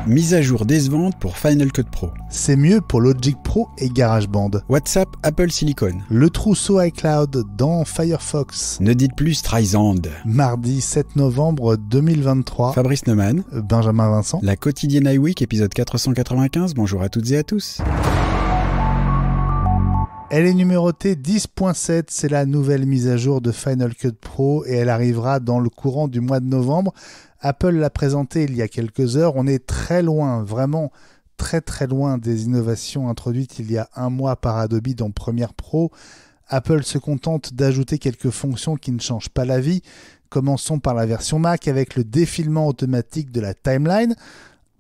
Mise à jour décevante pour Final Cut Pro. C'est mieux pour Logic Pro et GarageBand. WhatsApp Apple Silicon. Le trousseau iCloud dans Firefox. Ne dites plus Streisand. Mardi 7 novembre 2023. Fabrice Neumann. Benjamin Vincent. La quotidienne iWeek, épisode 495. Bonjour à toutes et à tous. Elle est numérotée 10.7, c'est la nouvelle mise à jour de Final Cut Pro et elle arrivera dans le courant du mois de novembre. Apple l'a présentée il y a quelques heures, on est très loin, vraiment très loin des innovations introduites il y a un mois par Adobe dans Premiere Pro. Apple se contente d'ajouter quelques fonctions qui ne changent pas la vie. Commençons par la version Mac avec le défilement automatique de la timeline.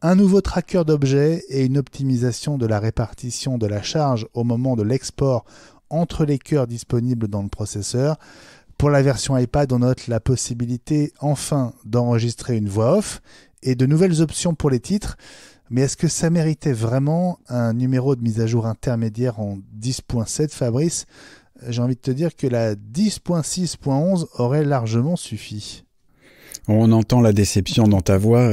Un nouveau tracker d'objets et une optimisation de la répartition de la charge au moment de l'export entre les cœurs disponibles dans le processeur. Pour la version iPad, on note la possibilité enfin d'enregistrer une voix off et de nouvelles options pour les titres. Mais est-ce que ça méritait vraiment un numéro de mise à jour intermédiaire en 10.7, Fabrice ? J'ai envie de te dire que la 10.6.11 aurait largement suffi. On entend la déception dans ta voix,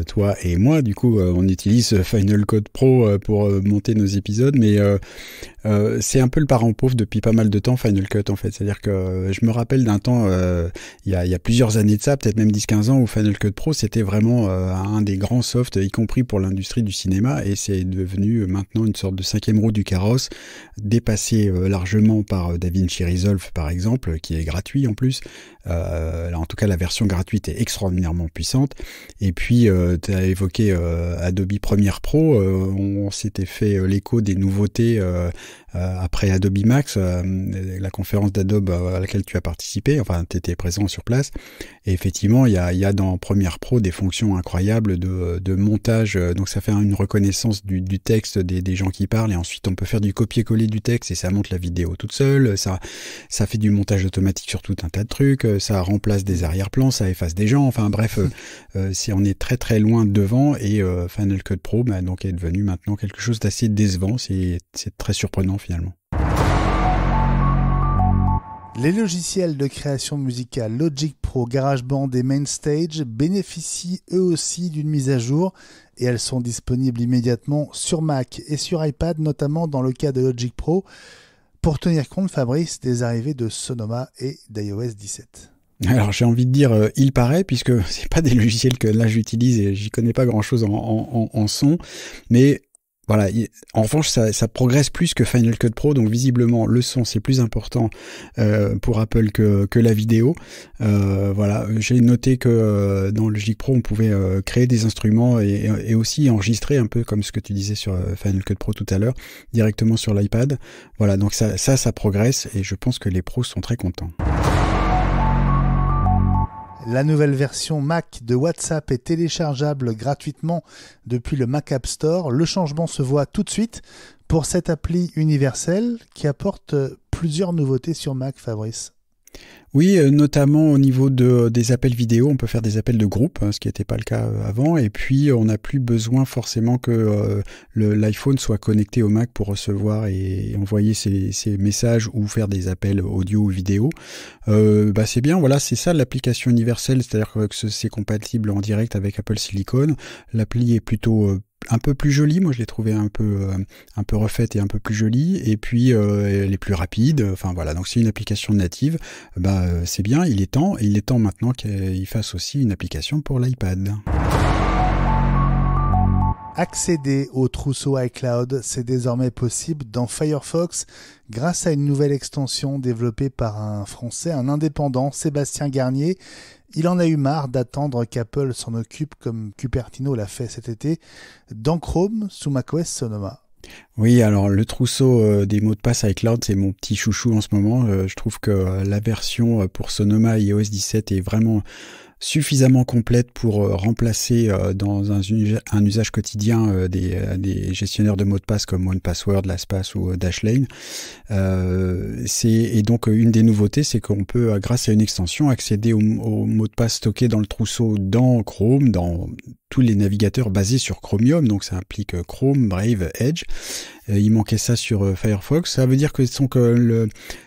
toi et moi. Du coup, on utilise Final Cut Pro pour monter nos épisodes, mais c'est un peu le parent pauvre depuis pas mal de temps, Final Cut, en fait. C'est-à-dire que je me rappelle d'un temps, il y a plusieurs années de ça, peut-être même 10-15 ans, où Final Cut Pro, c'était vraiment un des grands softs, y compris pour l'industrie du cinéma, et c'est devenu maintenant une sorte de cinquième roue du carrosse, dépassé largement par DaVinci Resolve, par exemple, qui est gratuit en plus. En tout cas, la version gratuite est extraordinairement puissante. Et puis, tu as évoqué Adobe Premiere Pro. On s'était fait l'écho des nouveautés après Adobe Max, la conférence d'Adobe à laquelle tu as participé. Enfin, tu étais présent sur place. Et effectivement, il y a dans Premiere Pro des fonctions incroyables de montage. Donc, ça fait une reconnaissance du texte des gens qui parlent. Et ensuite, on peut faire du copier-coller du texte et ça monte la vidéo toute seule. Ça fait du montage automatique sur tout un tas de trucs. Ça remplace des arrière-plans, ça efface des gens. Enfin bref, on est très loin devant et Final Cut Pro donc est devenu maintenant quelque chose d'assez décevant. C'est très surprenant finalement. Les logiciels de création musicale Logic Pro, GarageBand et MainStage bénéficient eux aussi d'une mise à jour et elles sont disponibles immédiatement sur Mac et sur iPad, notamment dans le cas de Logic Pro, pour tenir compte, Fabrice, des arrivées de Sonoma et d'iOS 17. Alors j'ai envie de dire il paraît, puisque c'est pas des logiciels que là j'utilise et j'y connais pas grand chose en son, mais voilà, en revanche ça progresse plus que Final Cut Pro, donc visiblement le son c'est plus important pour Apple que la vidéo. Voilà, j'ai noté que dans Logic Pro on pouvait créer des instruments et aussi enregistrer un peu comme ce que tu disais sur Final Cut Pro tout à l'heure, directement sur l'iPad. Voilà, donc ça progresse et je pense que les pros sont très contents. La nouvelle version Mac de WhatsApp est téléchargeable gratuitement depuis le Mac App Store. Le changement se voit tout de suite pour cette appli universelle qui apporte plusieurs nouveautés sur Mac, Fabrice. Oui, notamment au niveau des appels vidéo, on peut faire des appels de groupe, ce qui n'était pas le cas avant, et puis on n'a plus besoin forcément que l'iPhone soit connecté au Mac pour recevoir et envoyer ses messages ou faire des appels audio ou vidéo. C'est bien, voilà, c'est ça l'application universelle, c'est-à-dire que c'est compatible en direct avec Apple Silicon. L'appli est plutôt un peu plus jolie, moi je l'ai trouvé un peu refaite et un peu plus jolie, et puis elle est plus rapide, enfin voilà, donc c'est une application native, c'est bien, il est temps maintenant qu'il fasse aussi une application pour l'iPad. Accéder au trousseau iCloud, c'est désormais possible dans Firefox grâce à une nouvelle extension développée par un Français, un indépendant, Sébastien Garnier. Il en a eu marre d'attendre qu'Apple s'en occupe comme Cupertino l'a fait cet été dans Chrome sous macOS Sonoma. Oui, alors le trousseau des mots de passe iCloud, c'est mon petit chouchou en ce moment. Je trouve que la version pour Sonoma et iOS 17 est vraiment suffisamment complète pour remplacer dans un usage quotidien des gestionnaires de mots de passe comme OnePassword, LastPass ou Dashlane. Et donc une des nouveautés, c'est qu'on peut, grâce à une extension, accéder aux mots de passe stockés dans le trousseau dans Chrome, dans tous les navigateurs basés sur Chromium, donc ça implique Chrome, Brave, Edge. Il manquait ça sur Firefox. Ça veut dire que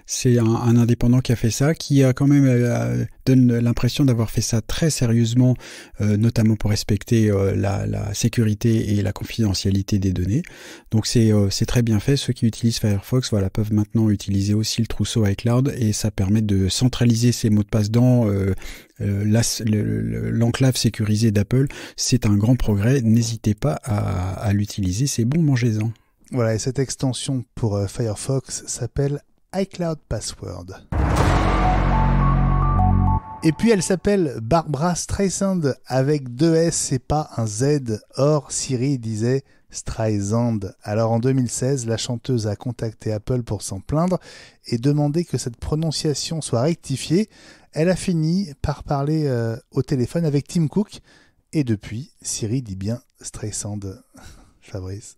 c'est un indépendant qui a fait ça, qui a quand même donne l'impression d'avoir fait ça très sérieusement, notamment pour respecter la sécurité et la confidentialité des données. Donc c'est très bien fait. Ceux qui utilisent Firefox, voilà, peuvent maintenant utiliser aussi le trousseau iCloud et ça permet de centraliser ses mots de passe dans l'enclave sécurisée d'Apple. C'est un grand progrès. N'hésitez pas à l'utiliser. C'est bon, mangez-en. Voilà, et cette extension pour Firefox s'appelle iCloud Password. Et puis elle s'appelle Barbra Streisand avec 2 S et pas un Z. Or, Siri disait Streisand. Alors en 2016, la chanteuse a contacté Apple pour s'en plaindre et demander que cette prononciation soit rectifiée. Elle a fini par parler au téléphone avec Tim Cook. Et depuis, Siri dit bien Streisand. Fabrice.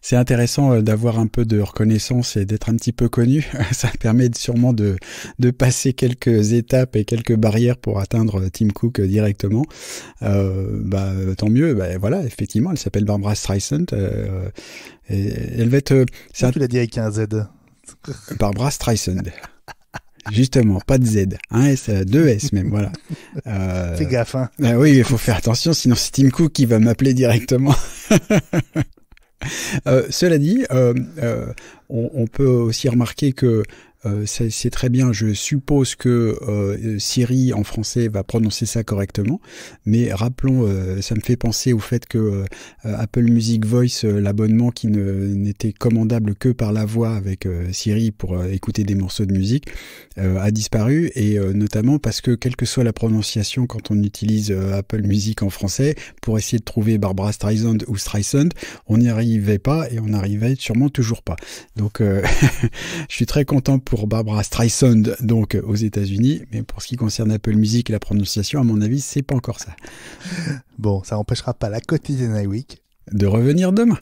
C'est intéressant d'avoir un peu de reconnaissance et d'être un petit peu connu. Ça permet sûrement de passer quelques étapes et quelques barrières pour atteindre Tim Cook directement. Tant mieux. Voilà, effectivement, elle s'appelle Barbra Streisand. Et elle va être... Tu l'as dit avec un Z. Barbra Streisand. Justement, pas de Z, un S, 2 S même, voilà. Fais gaffe, hein. Oui, il faut faire attention, sinon c'est Tim Cook qui va m'appeler directement. Cela dit, on peut aussi remarquer que c'est très bien. Je suppose que Siri en français va prononcer ça correctement, mais rappelons, ça me fait penser au fait que Apple Music Voice, l'abonnement qui n'était commandable que par la voix avec Siri pour écouter des morceaux de musique, a disparu, et notamment parce que quelle que soit la prononciation quand on utilise Apple Music en français, pour essayer de trouver Barbra Streisand ou Streisand, on n'y arrivait pas et on n'arrivait sûrement toujours pas. Donc je suis très content pour Barbra Streisand donc aux États-Unis, mais pour ce qui concerne Apple Music et la prononciation, à mon avis, c'est pas encore ça. Bon, ça n'empêchera pas la quotidienne iWeek de revenir demain.